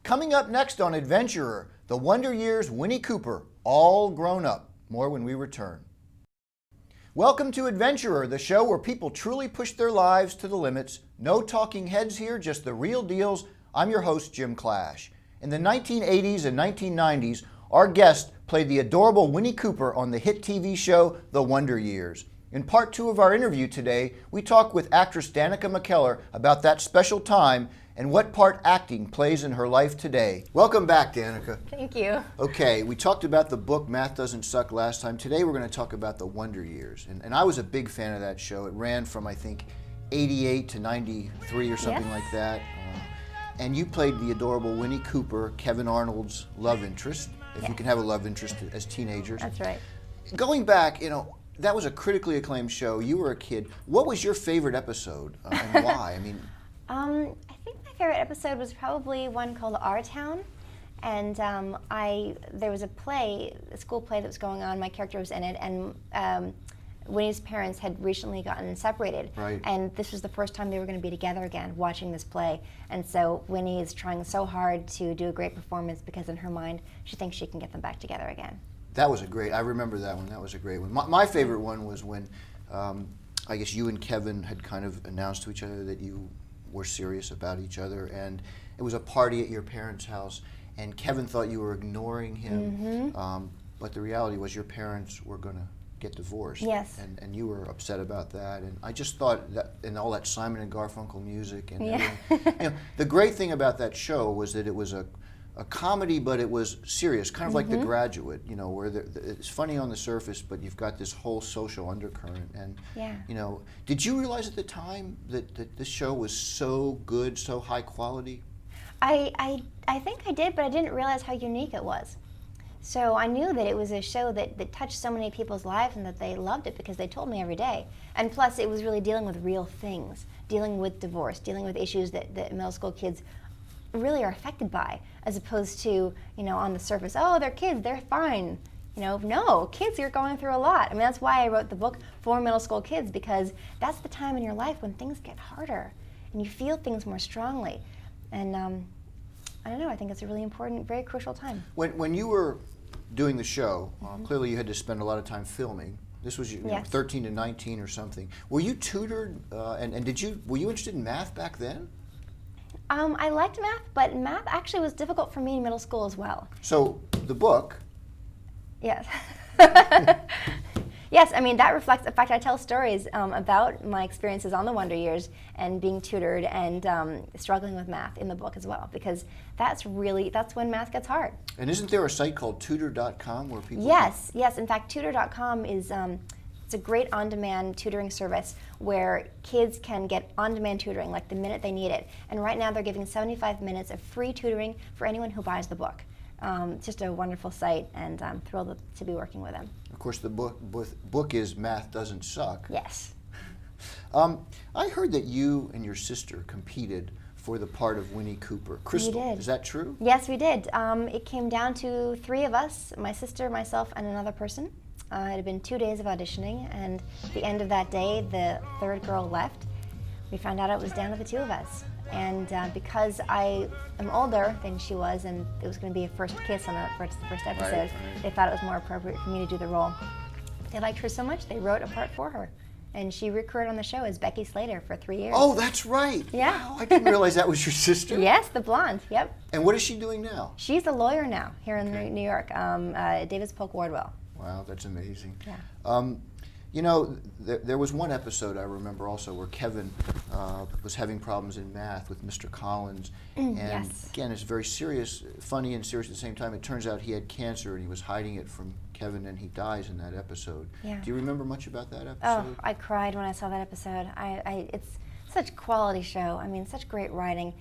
Coming up next on Adventurer, the Wonder Years' Winnie Cooper, all grown up. More when we return. Welcome to Adventurer, the show where people truly push their lives to the limits. No talking heads here, just the real deals. I'm your host, Jim Clash. In the 1980s and 1990s, our guest played the adorable Winnie Cooper on the hit TV show, The Wonder Years. In part 2 of our interview today, we talk with actress Danica McKellar about that special time and what part acting plays in her life today. Welcome back, Danica. Thank you. Okay, we talked about the book Math Doesn't Suck last time. Today we're going to talk about The Wonder Years. And I was a big fan of that show. It ran from, I think, 88 to 93 or something like that. And you played the adorable Winnie Cooper, Kevin Arnold's love interest, if you can have a love interest as teenagers. That's right. Going back, that was a critically acclaimed show. You were a kid. What was your favorite episode and why? I mean, I think my favorite episode was probably one called Our Town, and there was a school play that was going on. My character was in it, and Winnie's parents had recently gotten separated, right. And this was the first time they were going to be together again, watching this play. And so Winnie is trying so hard to do a great performance because in her mind she thinks she can get them back together again. That was I remember that one. That was a great one. My favorite one was when, I guess you and Kevin had kind of announced to each other that you were serious about each other, and it was a party at your parents' house, and Kevin thought you were ignoring him, but the reality was your parents were going to get divorced. Yes. And you were upset about that, and I just thought that, and all that Simon and Garfunkel music, and everything. The great thing about that show was that it was a comedy, but it was serious, kind of like The Graduate, where it's funny on the surface, but you've got this whole social undercurrent. And, did you realize at the time that this show was so good, so high quality? I think I did, but I didn't realize how unique it was. So I knew that it was a show that touched so many people's lives and that they loved it because they told me every day. And plus, it was really dealing with real things, dealing with divorce, dealing with issues that middle school kids really are affected by, as opposed to, on the surface, oh, they're kids, they're fine. No, kids are going through a lot. I mean, that's why I wrote the book for middle school kids, because that's the time in your life when things get harder and you feel things more strongly. And I don't know, I think it's a really important, very crucial time. When you were doing the show, clearly you had to spend a lot of time filming. This was 13 to 19 or something. Were you tutored, and were you interested in math back then? I liked math, but math actually was difficult for me in middle school as well. So the book. Yes. Yes, I mean, that reflects, in fact, I tell stories about my experiences on the Wonder Years and being tutored and struggling with math in the book as well, because that's when math gets hard. And isn't there a site called tutor.com where people... Yes. In fact, tutor.com is it's a great on-demand tutoring service where kids can get on-demand tutoring like the minute they need it. And right now they're giving 75 minutes of free tutoring for anyone who buys the book. It's just a wonderful site, and I'm thrilled to be working with them. Of course, the book is Math Doesn't Suck. Yes. I heard that you and your sister competed for the part of Winnie Cooper. Crystal, we did. Is that true? Yes, we did. It came down to 3 of us, my sister, myself, and another person. It had been 2 days of auditioning, and at the end of that day, the third girl left. We found out it was down to the 2 of us. And because I am older than she was, and it was going to be a first kiss on the first episode, right. They thought it was more appropriate for me to do the role. They liked her so much, they wrote a part for her. And she recurred on the show as Becky Slater for 3 years. Oh, that's right. Yeah. Wow, I didn't realize that was your sister. Yes, the blonde, yep. And what is she doing now? She's a lawyer now here in New York, Davis Polk Wardwell. Wow, that's amazing. Yeah. There was one episode I remember also where Kevin was having problems in math with Mr. Collins. And yes. Again, it's very serious, funny and serious at the same time. It turns out he had cancer and he was hiding it from Kevin, and he dies in that episode. Yeah. Do you remember much about that episode? Oh, I cried when I saw that episode. It's such a quality show. I mean, such great writing.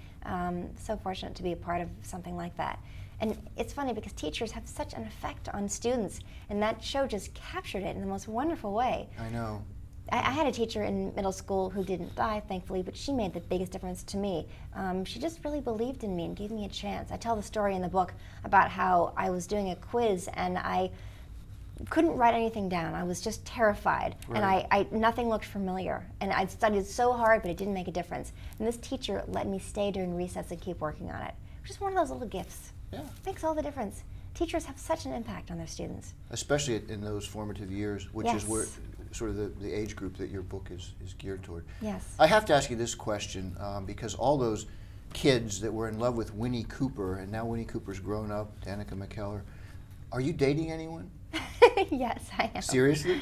So fortunate to be a part of something like that. And it's funny because teachers have such an effect on students, and that show just captured it in the most wonderful way. I know. I had a teacher in middle school who didn't die, thankfully, but she made the biggest difference to me. She just really believed in me and gave me a chance. I tell the story in the book about how I was doing a quiz and I couldn't write anything down. I was just terrified, right. And I nothing looked familiar. And I'd studied so hard, but it didn't make a difference. And this teacher let me stay during recess and keep working on it. just one of those little gifts. Yeah. Makes all the difference. Teachers have such an impact on their students. Especially in those formative years, which Yes. is where sort of the age group that your book is geared toward. Yes. I have to ask you this question because all those kids that were in love with Winnie Cooper, and now Winnie Cooper's grown up, Danica McKellar, are you dating anyone? Yes, I am. Seriously?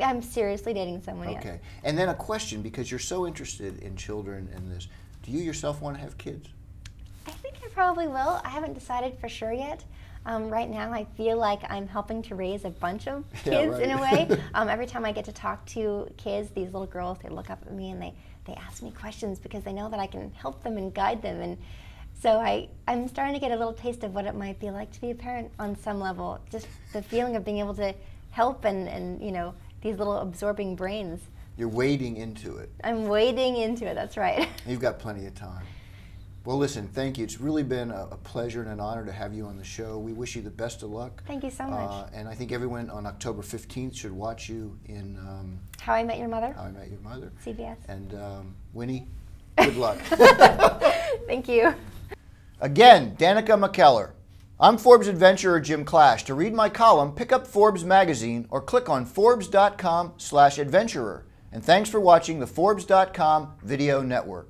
I'm seriously dating someone, yes. Okay. And then a question, because you're so interested in children and this, do you yourself want to have kids? I think I probably will. I haven't decided for sure yet. Right now, I feel like I'm helping to raise a bunch of kids in a way. Every time I get to talk to kids, these little girls, they look up at me and they ask me questions because they know that I can help them and guide them. And so I'm starting to get a little taste of what it might be like to be a parent on some level. Just the feeling of being able to help and you know, these little absorbing brains. You're wading into it. I'm wading into it, that's right. You've got plenty of time. Well, listen, thank you. It's really been a pleasure and an honor to have you on the show. We wish you the best of luck. Thank you so much. And I think everyone on October 15th should watch you in How I Met Your Mother. How I Met Your Mother. CBS. And Winnie, good luck. Thank you. Again, Danica McKellar. I'm Forbes adventurer Jim Clash. To read my column, pick up Forbes magazine or click on Forbes.com/adventurer. And thanks for watching the Forbes.com Video Network.